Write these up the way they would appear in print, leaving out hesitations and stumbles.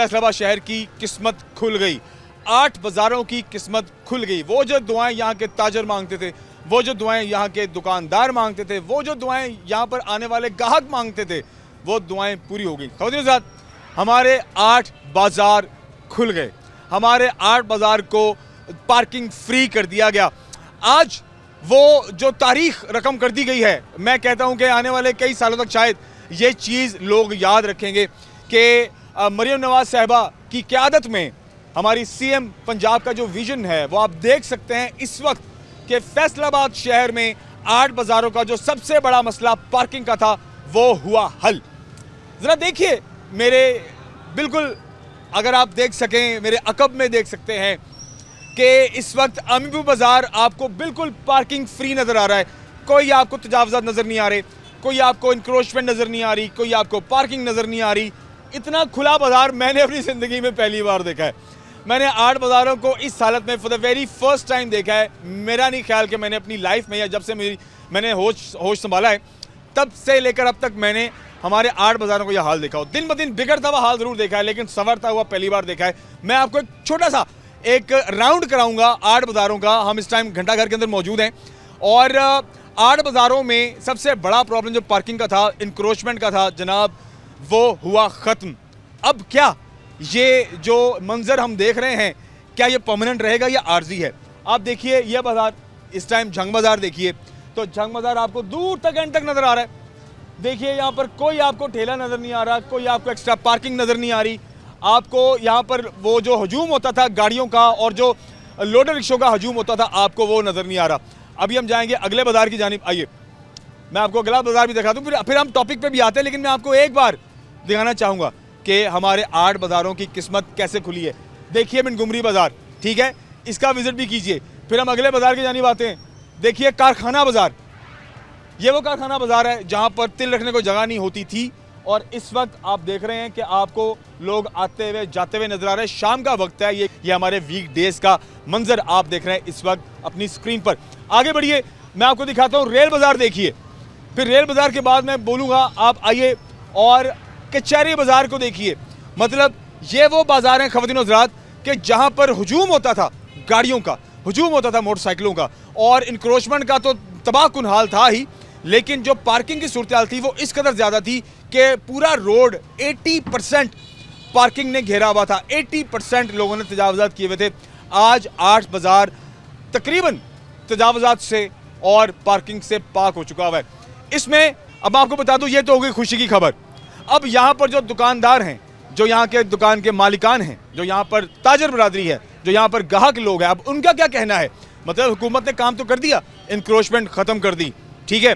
फैसलाबाद शहर की किस्मत खुल गई, 8 बाजारों की किस्मत खुल गई। वो जो दुआएं यहाँ के ताजर मांगते थे, वो जो दुआएं यहाँ के दुकानदार मांगते थे, वो जो दुआएं यहाँ पर आने वाले ग्राहक मांगते थे, वो दुआएं पूरी हो गई। ख़वातीन साहब, हमारे 8 बाजार खुल गए, हमारे 8 बाजार को पार्किंग फ्री कर दिया गया। आज वो जो तारीख रकम कर दी गई है, मैं कहता हूं कि आने वाले कई सालों तक शायद ये चीज़ लोग याद रखेंगे कि मरियम नवाज साहिबा की क़यादत में हमारी सीएम पंजाब का जो विजन है वो आप देख सकते हैं इस वक्त कि फैसलाबाद शहर में 8 बाज़ारों का जो सबसे बड़ा मसला पार्किंग का था वो हुआ हल। ज़रा देखिए मेरे बिल्कुल, अगर आप देख सकें मेरे अकब में देख सकते हैं कि इस वक्त अमीबू बाज़ार आपको बिल्कुल पार्किंग फ्री नज़र आ रहा है। कोई आपको तजावज़ात नज़र नहीं आ रहे, कोई आपको इंक्रोचमेंट नज़र नहीं आ रही, कोई आपको पार्किंग नज़र नहीं आ रही। इतना खुला बाज़ार मैंने अपनी ज़िंदगी में पहली बार देखा है। मैंने 8 बाज़ारों को इस हालत में for the very first time देखा है। मेरा नहीं ख्याल कि मैंने अपनी लाइफ में या जब से मैंने होश संभाला है तब से लेकर अब तक मैंने हमारे 8 बाज़ारों को यह हाल देखा हो। दिन ब दिन बिगड़ता हुआ हाल ज़रूर देखा है, लेकिन संवरता हुआ पहली बार देखा है। मैं आपको एक छोटा सा एक राउंड कराऊंगा 8 बाज़ारों का। हम इस टाइम घंटाघर के अंदर मौजूद हैं और 8 बाज़ारों में सबसे बड़ा प्रॉब्लम जो पार्किंग का था, इंक्रोचमेंट का था जनाब, वो हुआ ख़त्म। अब क्या ये जो मंजर हम देख रहे हैं, क्या ये परमानेंट रहेगा या आर्जी है? आप देखिए ये बाज़ार, इस टाइम जंग बाज़ार देखिए तो जंग बाज़ार आपको दूर तक एंड तक नज़र आ रहा है। देखिए यहाँ पर कोई आपको ठेला नज़र नहीं आ रहा, कोई आपको एक्स्ट्रा पार्किंग नज़र नहीं आ रही। आपको यहाँ पर वो जो हजूम होता था गाड़ियों का और जो लोडर रिक्शों का हजूम होता था, आपको वो नज़र नहीं आ रहा। अभी हम जाएंगे अगले बाज़ार की जानिब। आइए मैं आपको अगला बाज़ार भी दिखा दूँ, फिर हम टॉपिक पे भी आते हैं। लेकिन मैं आपको एक बार दिखाना चाहूँगा कि हमारे 8 बाज़ारों की किस्मत कैसे खुली है। देखिए मिनगुमरी बाज़ार, ठीक है, इसका विज़िट भी कीजिए। फिर हम अगले बाज़ार की जानिब आते हैं। देखिए कारखाना बाज़ार, ये वो कारखाना बाज़ार है जहाँ पर तिल रखने को जगह नहीं होती थी और इस वक्त आप देख रहे हैं कि आपको लोग आते हुए जाते हुए नजर आ रहे हैं। शाम का वक्त है, ये हमारे वीक डेज का मंजर आप देख रहे हैं इस वक्त अपनी स्क्रीन पर। आगे बढ़िए, मैं आपको दिखाता हूँ रेल बाज़ार। देखिए, फिर रेल बाज़ार के बाद मैं बोलूँगा आप आइए और कचहरी बाज़ार को देखिए। मतलब ये वो बाज़ार हैं ख़वातीन हज़रात कि जहाँ पर हजूम होता था गाड़ियों का, हजूम होता था मोटरसाइकिलों का, और इंक्रोचमेंट का तो तबाहकुन हाल था ही, लेकिन जो पार्किंग की सूरत हाल थी वो इस कदर ज़्यादा थी कि पूरा रोड 80% पार्किंग ने घेरा हुआ था। 80% लोगों ने तजावज़ात किए हुए थे। आज 8 बाज़ार तकरीबन तजावज़ात से और पार्किंग से पाक हो चुका हुआ है। इसमें अब आपको बता दूं, ये तो हो गई खुशी की खबर। अब यहाँ पर जो दुकानदार हैं, जो यहाँ के दुकान के मालिकान हैं, जो यहाँ पर ताजर बरादरी है, जो यहाँ पर ग्राहक लोग हैं, अब उनका क्या कहना है? मतलब हुकूमत ने काम तो कर दिया, इंक्रोचमेंट ख़त्म कर दी, ठीक है,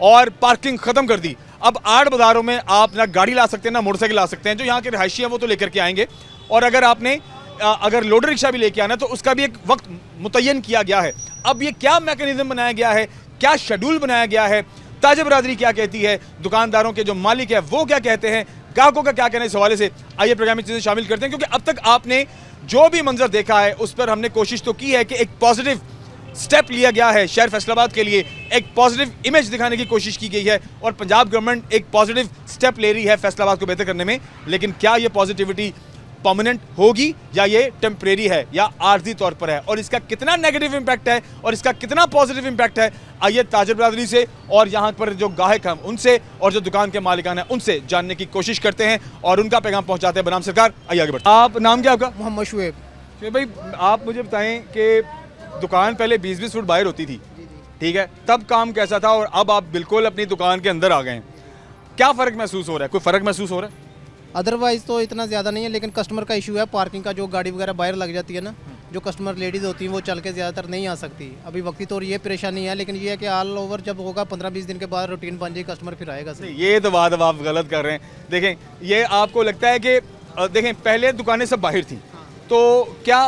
और पार्किंग ख़त्म कर दी। अब 8 बाज़ारों में आप ना गाड़ी ला सकते हैं ना मोटरसाइकिल ला सकते हैं। जो यहाँ के रिहायशी हैं वो तो लेकर के आएंगे, और अगर आपने अगर लोडर रिक्शा भी लेके आना तो उसका भी एक वक्त मुतय्यन किया गया है। अब ये क्या मैकेनिज्म बनाया गया है, क्या शेड्यूल बनाया गया है, ताजर बरादरी क्या कहती है, दुकानदारों के जो मालिक है वो क्या कहते हैं, ग्राहकों का क्या कहना है, इस हवाले से आइए प्रोग्राम में चीज़ें शामिल करते हैं। क्योंकि अब तक आपने जो भी मंजर देखा है उस पर हमने कोशिश तो की है कि एक पॉजिटिव स्टेप लिया गया है शहर फैसलाबाद के लिए, एक पॉजिटिव इमेज दिखाने की कोशिश की गई है और पंजाब गवर्नमेंट एक पॉजिटिव स्टेप ले रही है फैसलाबाद को बेहतर करने में। लेकिन क्या ये पॉजिटिविटी परमानेंट होगी या ये टेम्परेरी है या आर्जी तौर पर है, और इसका कितना नेगेटिव इंपैक्ट है और इसका कितना पॉजिटिव इंपैक्ट है, आइए ताजर बरादरी से और यहाँ पर जो गाहक हैं उनसे और जो दुकान के मालिकान हैं उनसे जानने की कोशिश करते हैं और उनका पैगाम पहुँचाते हैं। बनाम सरकार, आइए आगे बढ़ते हैं। आप नाम क्या आपका? मोहम्मद शुएब। शुएब भाई, आप मुझे बताएं कि दुकान पहले 20-20 फुट बाहर होती थी, ठीक है, तब काम कैसा था और अब आप बिल्कुल अपनी दुकान के अंदर आ गए हैं, क्या फ़र्क महसूस हो रहा है? कोई फ़र्क महसूस हो रहा है? अदरवाइज़ तो इतना ज़्यादा नहीं है, लेकिन कस्टमर का इशू है पार्किंग का। जो गाड़ी वगैरह बाहर लग जाती है ना, जो कस्टमर लेडीज़ होती हैं वो चल के ज़्यादातर नहीं आ सकती। अभी वक्ती तो ये परेशानी है, लेकिन ये है कि ऑल ओवर जब होगा 15-20 दिन के बाद रूटीन बन जाए, कस्टमर फिर आएगा सही। ये तो बात अब आप गलत कर रहे हैं। देखें, ये आपको लगता है कि देखें पहले दुकानें सब बाहर थी, तो क्या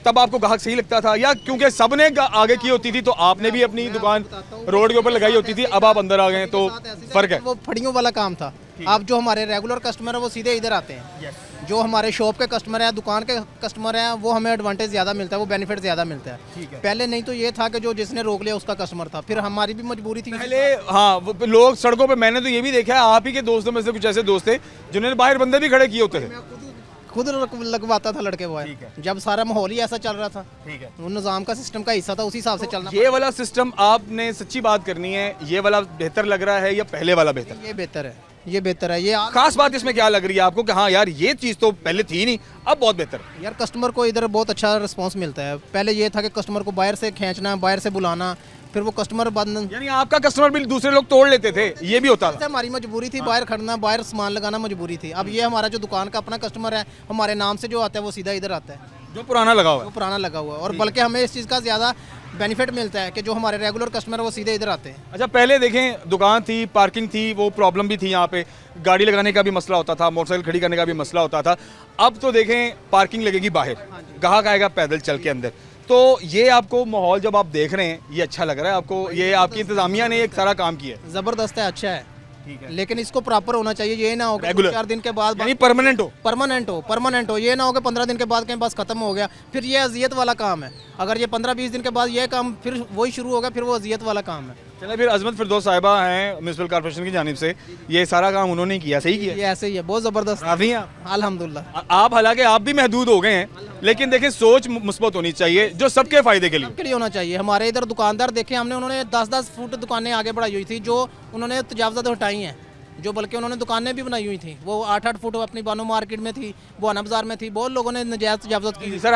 तब आपको ग्राहक सही लगता था, या क्योंकि सबने आगे की होती थी तो आपने भी अपनी दुकान रोड के ऊपर लगाई होती थी, अब आप अंदर आ गए तो फ़र्क है? वो फड़ियों वाला काम था। अब जो हमारे रेगुलर कस्टमर है वो सीधे इधर आते हैं। जो हमारे शॉप के कस्टमर हैं, दुकान के कस्टमर हैं, वो हमें एडवांटेज ज़्यादा मिलता है, वो बेनिफिट ज़्यादा मिलता है। पहले नहीं तो ये था कि जो जिसने रोक लिया उसका कस्टमर था, फिर हमारी भी मजबूरी थी पहले। हाँ, वो लोग सड़कों पे, मैंने तो ये भी देखा है, आप ही के दोस्तों में से कुछ ऐसे दोस्त थे जिन्होंने बाहर बंदे भी खड़े किए होते थे। खुद लगवाता था लड़के बॉय, ठीक है। जब सारा माहौल ही ऐसा चल रहा था, ठीक है। वो निज़ाम का सिस्टम का हिस्सा था, उसी हिसाब से चलना। ये वाला सिस्टम आपने सच्ची बात करनी है, ये वाला बेहतर लग रहा है या पहले वाला बेहतर? ये बेहतर है, ये बेहतर है। ये खास बात इसमें क्या लग रही है आपको कि हाँ यार ये चीज़ तो पहले थी नहीं, अब बहुत बेहतर है? यार कस्टमर को इधर बहुत अच्छा रिस्पांस मिलता है। पहले ये था कि कस्टमर को बाहर से खींचना, बाहर से बुलाना, फिर वो कस्टमर बंद। यानी आपका कस्टमर बिल दूसरे लोग तोड़ लेते थे, ये भी होता था? हमारी मजबूरी थी, बाहर खड़ना, बाहर सामान लगाना मजबूरी थी। अब ये हमारा जो दुकान का अपना कस्टमर है, हमारे नाम से जो आता है वो सीधा इधर आता है, जो पुराना लगा हुआ वो है। पुराना लगा हुआ है। और बल्कि हमें इस चीज़ का ज़्यादा बेनिफिट मिलता है कि जो हमारे रेगुलर कस्टमर है वो सीधे इधर आते हैं। अच्छा, पहले देखें दुकान थी, पार्किंग थी, वो प्रॉब्लम भी थी, यहाँ पे गाड़ी लगाने का भी मसला होता था, मोटरसाइकिल खड़ी करने का भी मसला होता था। अब तो देखें पार्किंग लगेगी बाहर, ग्राहक आएगा पैदल चल के अंदर। तो ये आपको माहौल जब आप देख रहे हैं ये अच्छा लग रहा है आपको? ये आपकी इंतजामिया ने एक सारा काम किया है? ज़बरदस्त है, अच्छा है, ठीक है। लेकिन इसको प्रॉपर होना चाहिए। ये ना हो कि Regular। 4 दिन के बाद यानी परमानेंट हो? परमानेंट हो। ये ना हो कि 15 दिन के बाद कहीं बस खत्म हो गया, फिर ये अजियत वाला काम है। अगर ये 15-20 दिन के बाद ये काम फिर वही शुरू हो गया, फिर वो अजियत वाला काम है। चलिए, फिर अजमत फिरदौस साहिबा हैं म्यूनसिपल कॉर्पोरेशन की जानिब से, ये सारा काम उन्होंने किया, सही किया? ये ऐसे ही है, बहुत ज़बरदस्त। राजी हैं आप? अल्हम्दुलिल्लाह। आप हालांकि आप भी महदूद हो गए हैं, लेकिन देखिए सोच मुस्बत होनी चाहिए जो सबके फायदे के लिए। सबके लिए होना चाहिए। हमारे इधर दुकानदार देखे हमने, उन्होंने 10-10 फुट दुकानें आगे बढ़ाई हुई थी, जो उन्होंने तजावज़ात हटाई हैं, जो बल्कि उन्होंने दुकानें भी बनाई हुई थी। वो 8-8 फुट अपनी बानो मार्केट में थी, बुआना बाजार में थी, बहुत लोगों ने नजायज़ तजावज़ात की। सर